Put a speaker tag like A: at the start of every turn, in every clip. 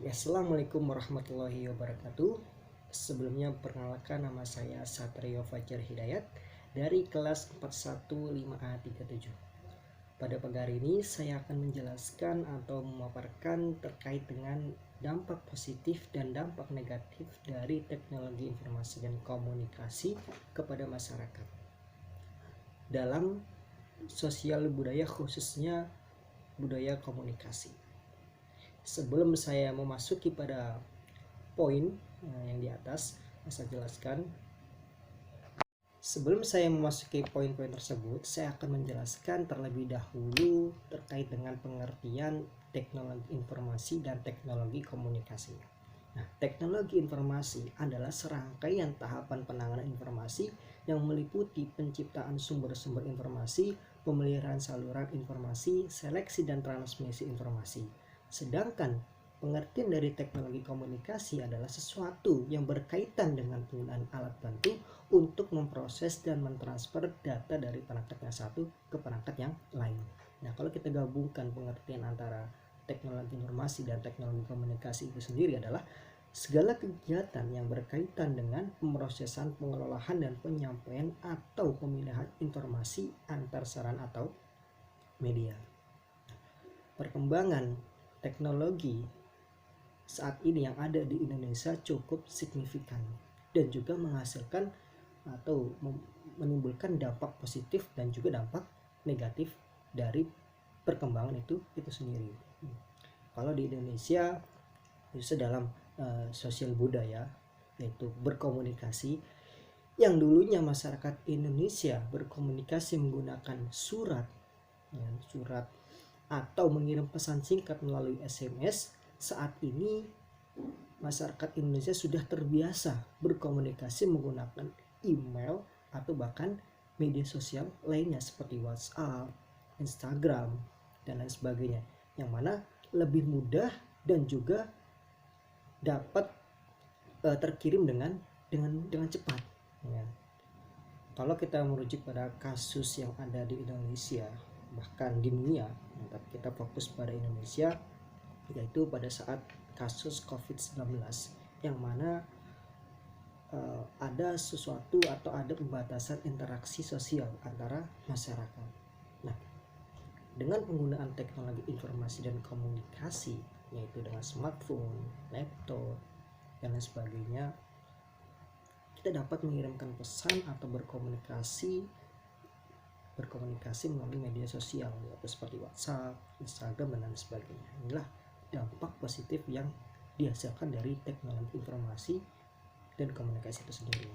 A: Assalamualaikum warahmatullahi wabarakatuh. Sebelumnya perkenalkan, nama saya Satrio Fajar Hidayat dari kelas 415A37. Pada pagi hari ini saya akan menjelaskan atau memaparkan terkait dengan dampak positif dan dampak negatif dari teknologi informasi dan komunikasi kepada masyarakat dalam sosial budaya, khususnya budaya komunikasi. Sebelum saya memasuki pada poin yang di atas, saya jelaskan. Sebelum saya memasuki poin-poin tersebut, saya akan menjelaskan terlebih dahulu terkait dengan pengertian teknologi informasi dan teknologi komunikasi. Nah, teknologi informasi adalah serangkaian tahapan penanganan informasi yang meliputi penciptaan sumber-sumber informasi, pemeliharaan saluran informasi, seleksi dan transmisi informasi. Sedangkan pengertian dari teknologi komunikasi adalah sesuatu yang berkaitan dengan penggunaan alat bantu untuk memproses dan mentransfer data dari perangkat yang satu ke perangkat yang lain. Nah, kalau kita gabungkan pengertian antara teknologi informasi dan teknologi komunikasi itu sendiri adalah segala kegiatan yang berkaitan dengan pemrosesan, pengelolaan, dan penyampaian atau pemilihan informasi antar saran atau media. Perkembangan teknologi saat ini yang ada di Indonesia cukup signifikan dan juga menghasilkan atau menimbulkan dampak positif dan juga dampak negatif dari perkembangan itu sendiri. Kalau di Indonesia itu dalam sosial budaya, yaitu berkomunikasi, yang dulunya masyarakat Indonesia berkomunikasi menggunakan surat atau mengirim pesan singkat melalui SMS. Saat ini masyarakat Indonesia sudah terbiasa berkomunikasi menggunakan email atau bahkan media sosial lainnya seperti WhatsApp, Instagram, dan lain sebagainya, yang mana lebih mudah dan juga dapat terkirim dengan cepat. Ya. Kalau kita merujuk pada kasus yang ada di Indonesia, bahkan di dunia, tapi kita fokus pada Indonesia, yaitu pada saat kasus COVID-19, yang mana ada sesuatu atau ada pembatasan interaksi sosial antara masyarakat. Nah, dengan penggunaan teknologi informasi dan komunikasi, yaitu dengan smartphone, laptop, dan lain sebagainya, kita dapat mengirimkan pesan atau berkomunikasi melalui media sosial, yaitu seperti WhatsApp, Instagram, dan lain sebagainya. Inilah dampak positif yang dihasilkan dari teknologi informasi dan komunikasi itu sendiri.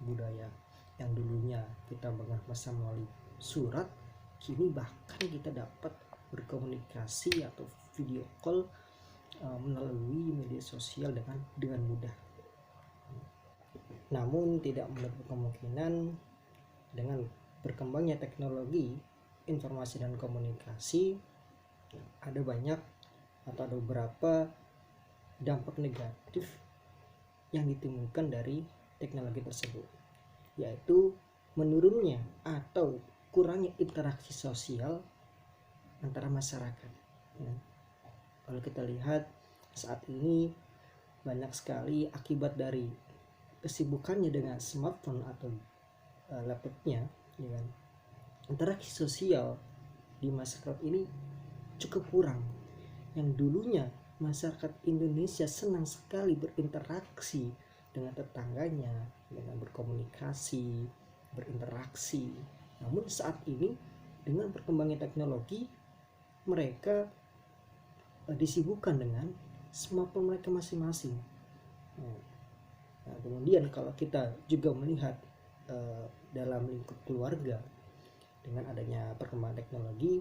A: Budaya yang dulunya kita mengenal pesan melalui surat, kini bahkan kita dapat berkomunikasi atau video call melalui media sosial dengan mudah. Namun tidak menutup kemungkinan dengan berkembangnya teknologi informasi dan komunikasi, ada banyak atau ada beberapa dampak negatif yang ditimbulkan dari teknologi tersebut, yaitu menurunnya atau kurangnya interaksi sosial antara masyarakat. Kalau kita lihat saat ini banyak sekali akibat dari kesibukannya dengan smartphone atau laptopnya, ya kan? Interaksi sosial di masyarakat ini cukup kurang. Yang dulunya masyarakat Indonesia senang sekali berinteraksi dengan tetangganya, dengan berkomunikasi, berinteraksi. Namun saat ini dengan perkembangan teknologi, mereka disibukkan dengan smartphone mereka masing-masing. Nah, kemudian kalau kita juga melihat dalam lingkup keluarga, dengan adanya perkembangan teknologi,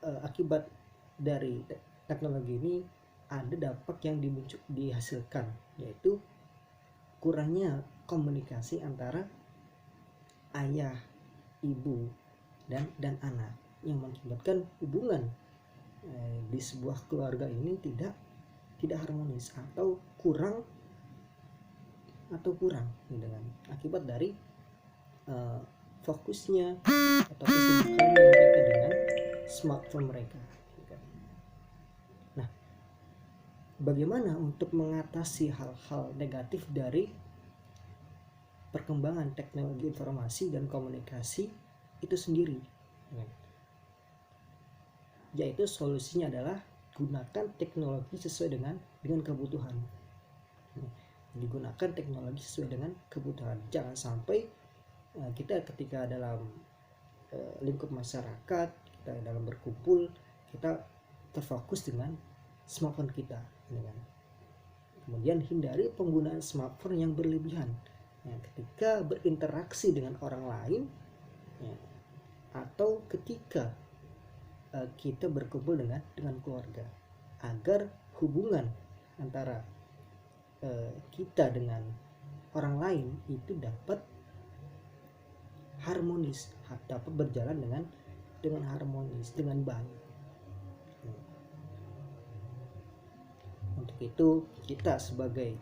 A: akibat dari teknologi ini ada dampak yang dihasilkan, yaitu kurangnya komunikasi antara ayah, ibu, dan anak, yang mengakibatkan hubungan di sebuah keluarga ini tidak harmonis atau kurang dengan akibat dari fokusnya atau kesibukan mereka dengan smartphone mereka. Nah, bagaimana untuk mengatasi hal-hal negatif dari perkembangan teknologi informasi dan komunikasi itu sendiri, yaitu solusinya adalah gunakan teknologi sesuai dengan kebutuhan. Digunakan teknologi sesuai dengan kebutuhan. Jangan sampai kita ketika dalam lingkup masyarakat, kita dalam berkumpul, kita terfokus dengan smartphone kita. Kemudian hindari penggunaan smartphone yang berlebihan ketika berinteraksi dengan orang lain, atau ketika kita berkumpul dengan keluarga, agar hubungan antara kita dengan orang lain itu dapat harmonis, dapat berjalan dengan harmonis, dengan baik. Untuk itu kita sebagai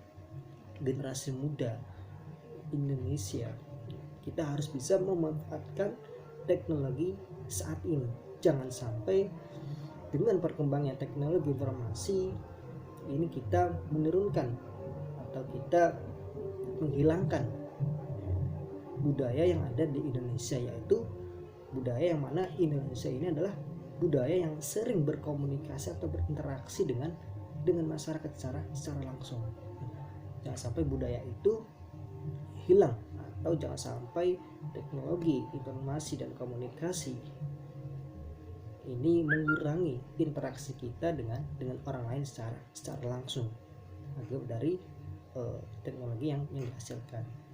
A: generasi muda Indonesia, kita harus bisa memanfaatkan teknologi saat ini. Jangan sampai dengan perkembangan teknologi informasi ini kita menurunkan atau kita menghilangkan budaya yang ada di Indonesia, yaitu budaya yang mana Indonesia ini adalah budaya yang sering berkomunikasi atau berinteraksi dengan masyarakat secara langsung. Jangan sampai budaya itu hilang, atau jangan sampai teknologi informasi dan komunikasi ini mengurangi interaksi kita dengan orang lain secara langsung akibat dari teknologi yang dihasilkan.